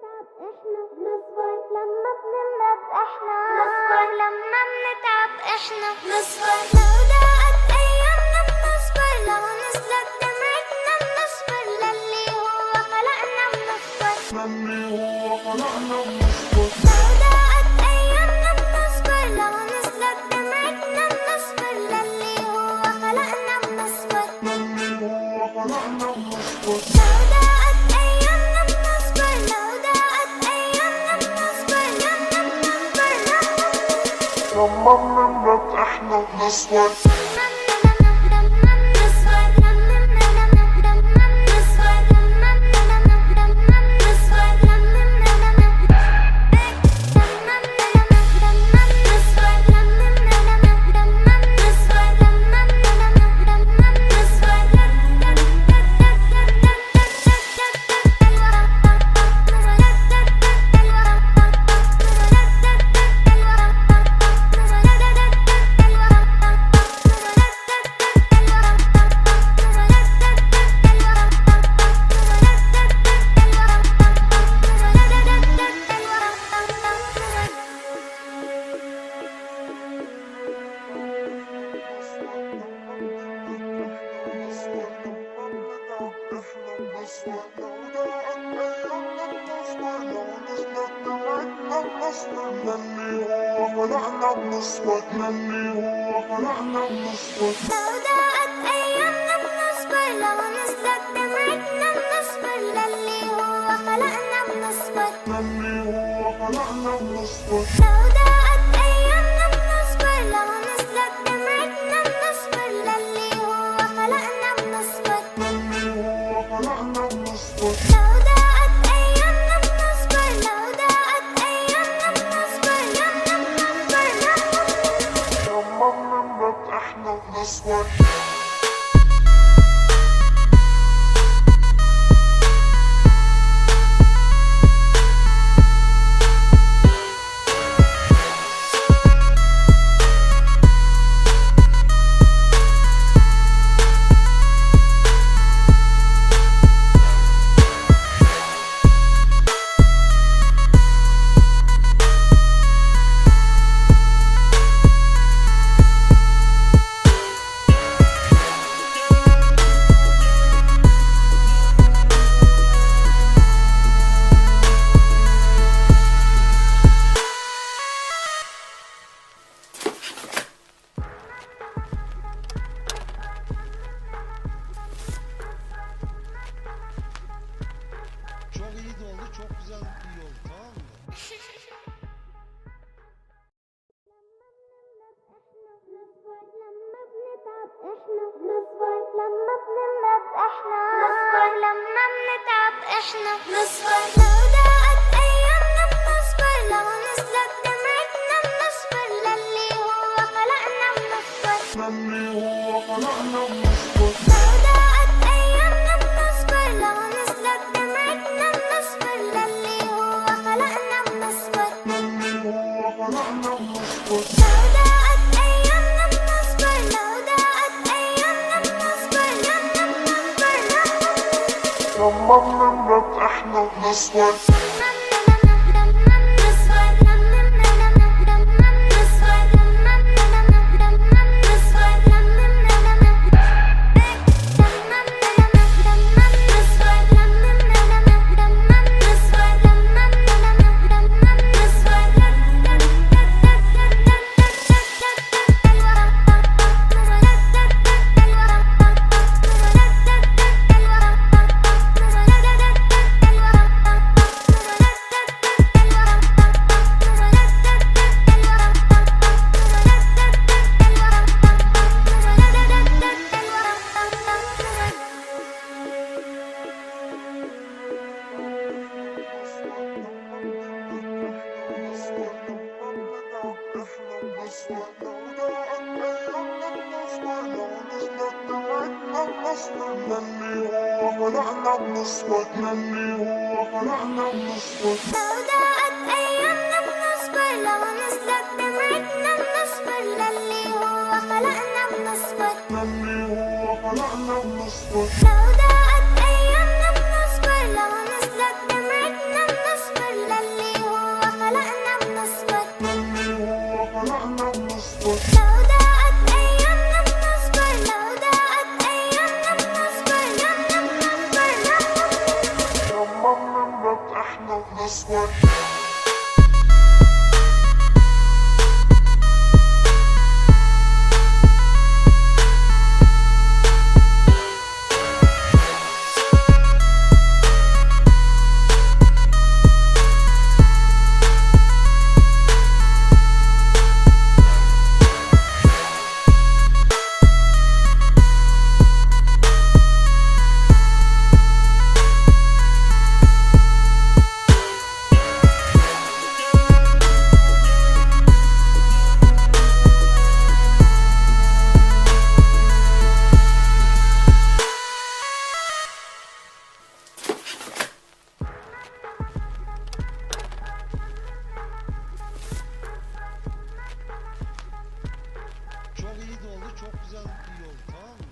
بنتعب احنا نصبر لما بنمرض احنا نصبر لما بنتعب احنا نصبر لو ضاقت ايامنا بنصبر لو نزلت دمعتنا بنصبر للي هو خلقنا بنصبر لو ضاقت ايامنا بنصبر لو نزلت دمعتنا بنصبر للي هو خلقنا بنصبر لو ضاقت ايامنا بنصبر لو ضاقت ايامنا بنصبر لما بنمرض احنا بنصبر لو ضاقت أيامنا بنصبر لو نزلت دمعتنا بنصبر للي هو خلقنا بنصبر لو ضاقت أيامنا بنصبر لو نزلت دمعتنا بنصبر للي هو خلقنا بنصبر لو ضاقت أيامنا بنصبر لو ضاقت أيامنا بنصبر لما بنمرض احنا بنصبر Çok iyi de oldu, çok güzel iyi oldu, tamam mı? لما بنتعب احنا نصبر لما بنمرض احنا نصبر لما بنتعب احنا نصبر لو ضاقت ايامنا بنصبر لو نزلت دمعتنا بنصبر للي هو خلقنا بنصبر لو ضاقت ايامنا بنصبر لو نزلت دمعتنا بنصبر للي هو خلقنا بنصبر لو ضاقت ايامنا بنصبر لو ضاقت ايامنا بنصبر لما بنمرض احنا بنصبر لو ضاقت أيامنا بنصبر لو نزلت دمعتنا بنصبر للي هو خلقنا بنصبر لو ضاقت أيامنا بنصبر لو نزلت دمعتنا بنصبر نصور Çok iyi de oldu. Çok güzel iyi oldu. Tamam mı?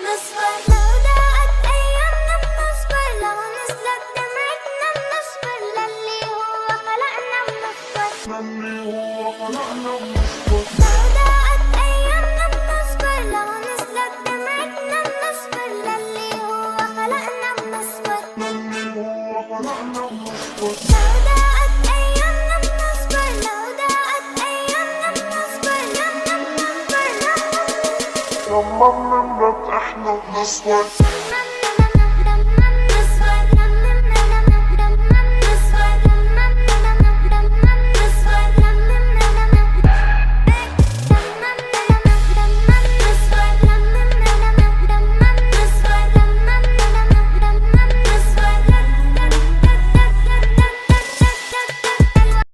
نصبر لو ضاقت أيامنا بنصبر لو نزلت دمعتنا بنصبر للي هو خلقنا بنصبر للي هو خلقنا بنصور لو ضاقت أيامنا بنصبر لو نزلت دمعتنا بنصبر للي هو خلقنا بنصبر للي هو خلقنا بنصور لو ضاقت أيامنا بنصبر لو ضاقت أيامنا بنصبر لما بنمرض احنا بنصور